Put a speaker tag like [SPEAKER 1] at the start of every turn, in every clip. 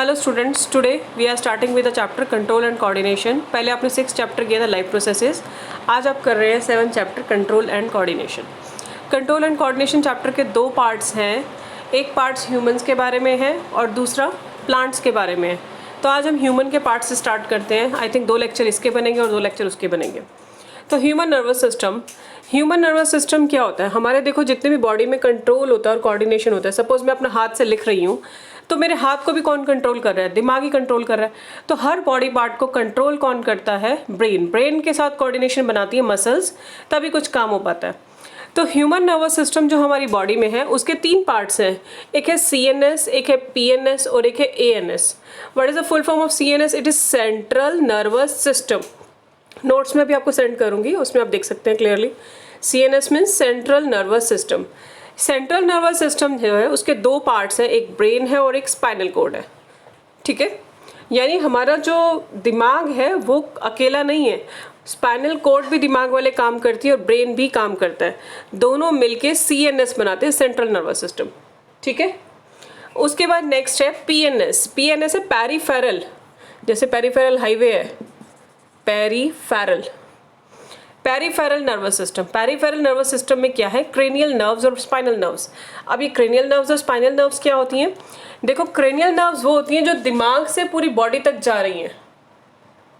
[SPEAKER 1] Hello students, today we are starting with the chapter control and coordination. पहले आपने 6 chapter किया था life processes, आज आप कर रहे हैं 7 chapter control and coordination. Control and coordination chapter के 2 पार्ट्स हैं, एक पार्ट्स ह्यूमंस के बारे में है और दूसरा प्लांट्स के बारे में है। तो आज हम ह्यूमन के पार्ट से स्टार्ट करते हैं। आई थिंक 2 लेक्चर इसके बनेंगे और 2 लेक्चर उसके बनेंगे। तो ह्यूमन नर्वस सिस्टम क्या होता है? हमारे देखो जितने भी बॉडी में कंट्रोल होता है और कोऑर्डिनेशन होता है। सपोज मैं अपना हाथ से लिख रही हूँ तो मेरे हाथ को भी कौन कंट्रोल कर रहा है? दिमाग ही कंट्रोल कर रहा है। तो हर बॉडी पार्ट को कंट्रोल कौन करता है? ब्रेन के साथ कोऑर्डिनेशन बनाती है मसल्स, तभी कुछ काम हो पाता है। तो ह्यूमन नर्वस सिस्टम जो हमारी बॉडी में है उसके 3 पार्ट्स हैं, एक है CNS, एक है PNS और एक है ANS। What is the full form of CNS? It is central nervous system. Notes में भी आपको सेंड करूंगी, उसमें आप देख सकते हैं clearly. CNS means central nervous system. Central nervous system जो है उसके 2 पार्ट्स हैं, एक ब्रेन है और एक स्पाइनल कॉर्ड है। ठीक है, यानी हमारा जो दिमाग है वो अकेला नहीं है, स्पाइनल कॉर्ड भी दिमाग वाले काम करती है और ब्रेन भी काम करता है। दोनों मिलके CNS बनाते हैं, सेंट्रल नर्वस सिस्टम। ठीक है, उसके बाद नेक्स्ट है PNS। PNS है पेरिफेरल, जैसे पेरिफेरल हाईवे है, peripheral nervous system. Peripheral nervous system में क्या है? क्रेनियल नर्व्स और स्पाइनल नर्व्स। अब ये क्रेनियल नर्व्स और स्पाइनल नर्व्स क्या होती हैं? देखो, क्रेनियल नर्व्स वो होती हैं जो दिमाग से पूरी बॉडी तक जा रही हैं।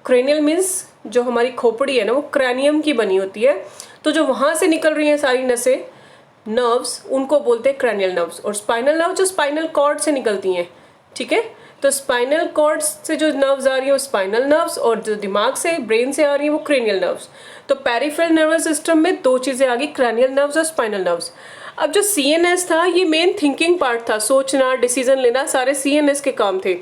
[SPEAKER 1] क्रेनियल मीन्स जो हमारी खोपड़ी है ना, वो क्रैनियम की बनी होती है, तो जो वहाँ से निकल रही हैं सारी नसें, नर्व्स, उनको बोलते हैं क्रेनियल नर्व्स। और स्पाइनल नर्व जो स्पाइनल कॉर्ड से निकलती हैं। ठीक है, तो स्पाइनल कॉर्ड से जो नर्व्स आ रही है वो स्पाइनल नर्व्स, और जो दिमाग से ब्रेन से आ रही है वो क्रेनियल नर्व्स। तो पेरिफेरल नर्वस सिस्टम में 2 चीज़ें आ गई, क्रेनियल नर्व्स और स्पाइनल नर्व्स। अब जो CNS था ये मेन थिंकिंग पार्ट था, सोचना, डिसीजन लेना, सारे CNS के काम थे।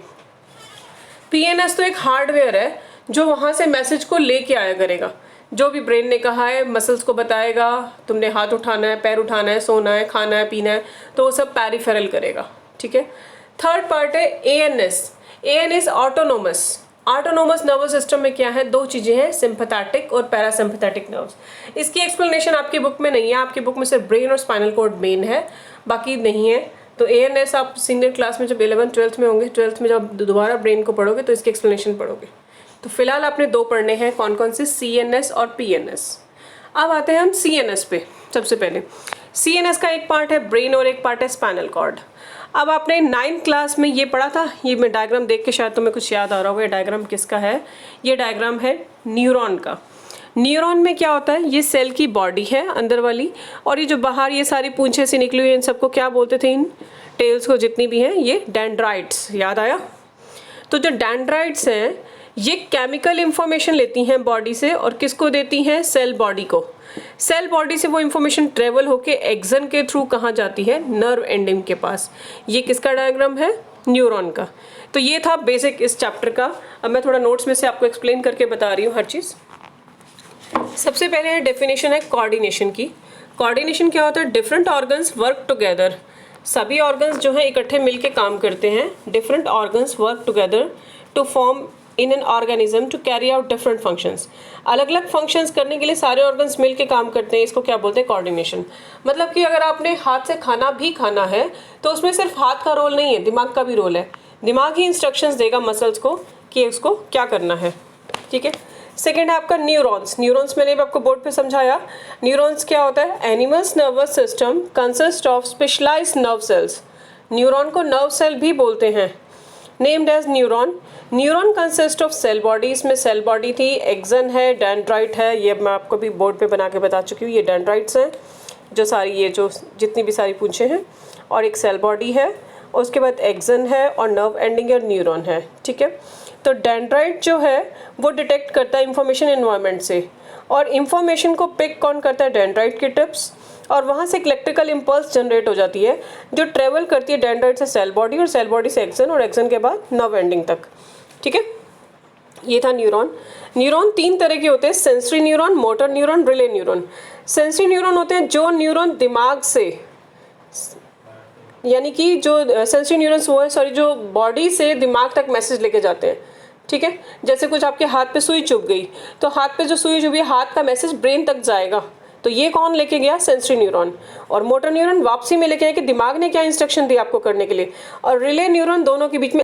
[SPEAKER 1] PNS तो एक हार्डवेयर है जो वहाँ से मैसेज को लेके आया करेगा। जो भी ब्रेन ने कहा है मसल्स को बताएगा, तुमने हाथ उठाना है, पैर उठाना है, सोना है, खाना है, पीना है, तो वो सब पेरिफेरल करेगा। ठीक है, थर्ड पार्ट है ANS ऑटोनोमस नर्वस सिस्टम में क्या है? 2 चीज़ें हैं, सिंपैथेटिक और पैरासिम्पैथेटिक नर्व्स। इसकी एक्सप्लेनेशन आपकी बुक में नहीं है, आपकी बुक में सिर्फ ब्रेन और स्पाइनल कॉर्ड मेन है, बाकी नहीं है। तो ANS आप सीनियर क्लास में जब 11th 12th में होंगे, 12th में जब दोबारा ब्रेन को पढ़ोगे तो इसकी एक्सप्लेनेशन पढ़ोगे। तो फिलहाल आपने 2 पढ़ने हैं, कौन कौन से? CNS और PNS। अब आते हैं हम CNS पे। सबसे पहले CNS का एक पार्ट है ब्रेन और एक पार्ट है स्पाइनल कॉर्ड। अब आपने 9th क्लास में ये पढ़ा था, ये मैं डायग्राम देख के शायद तुम्हें कुछ याद आ रहा होगा। ये डायग्राम किसका है? ये डायग्राम है न्यूरॉन का। न्यूरॉन में क्या होता है? ये सेल की बॉडी है अंदर वाली, और ये जो बाहर ये सारी पूंछें से निकली हुई, इन सबको क्या बोलते थे? इन टेल्स को जितनी भी हैं, ये डेंड्राइट्स। याद आया? तो जो डेंड्राइट्स हैं ये केमिकल इंफॉर्मेशन लेती हैं बॉडी से, और किसको देती हैं? सेल बॉडी को। सेल बॉडी से वो इंफॉर्मेशन ट्रेवल होके एक्सन के थ्रू कहाँ जाती है? नर्व एंडिंग के पास। ये किसका डायग्राम है? न्यूरॉन का। तो ये था बेसिक इस चैप्टर का। अब मैं थोड़ा नोट्स में से आपको एक्सप्लेन करके बता रही हूँ हर चीज़। सबसे पहले डेफिनेशन है कोऑर्डिनेशन की। कोऑर्डिनेशन क्या होता है? Different organs work together. सभी ऑर्गन्स जो हैं इकट्ठे मिलके काम करते हैं। Different organs work together to form in an organism to carry out different functions. अलग अलग फंक्शंस करने के लिए सारे ऑर्गन्स मिलके काम करते हैं, इसको क्या बोलते हैं? कोऑर्डिनेशन। मतलब कि अगर आपने हाथ से खाना भी खाना है तो उसमें सिर्फ हाथ का रोल नहीं है, दिमाग का भी रोल है। दिमाग ही इंस्ट्रक्शंस देगा मसल्स को कि उसको क्या करना है। ठीक है, सेकेंड है आपका न्यूरॉन्स। न्यूरॉन्स मैंने भी आपको बोर्ड पे समझाया। न्यूरॉन्स क्या होता है? Animals nervous system consist of specialized nerve cells. Neuron को नर्व सेल भी बोलते हैं, named as neuron. Neuron consist of cell body. इसमें सेल बॉडी थी, एक्सन है, डेंड्राइट है, ये मैं आपको भी बोर्ड पे बना के बता चुकी हूँ। ये डेंड्राइट्स हैं जो सारी, ये जो जितनी भी सारी पूंछें हैं, और एक सेल बॉडी है, उसके बाद एक्सन है और नर्व एंडिंग और न्यूरॉन है। ठीक है, तो डेंड्राइट जो है वो डिटेक्ट करता है इंफॉर्मेशन एनवायरनमेंट से, और इंफॉर्मेशन को पिक कौन करता है? डेंड्राइट के टिप्स, और वहाँ से एक इलेक्ट्रिकल इम्पल्स जनरेट हो जाती है जो ट्रेवल करती है डेंड्राइट से सेल बॉडी, और सेल बॉडी से एक्सन, और एक्सन के बाद नर्व एंडिंग तक। ठीक है, ये था न्यूरॉन। न्यूरॉन 3 तरह के होते हैं, sensory neuron, motor neuron, relay neuron. Sensory neuron होते हैं जो न्यूरॉन दिमाग से, यानी कि जो सेंसरी न्यूरॉन्स वो है, सॉरी, जो बॉडी से दिमाग तक मैसेज लेके जाते हैं। ठीक है, जैसे कुछ आपके हाथ पे सुई चुभ गई तो हाथ पे जो सुई चुभी है, हाथ का मैसेज ब्रेन तक जाएगा। तो ये कौन लेके गया? Sensory neuron. और मोटर न्यूरॉन वापसी में लेके आए कि दिमाग ने क्या इंस्ट्रक्शन दी आपको करने के लिए। और रिले न्यूरॉन दोनों के बीच में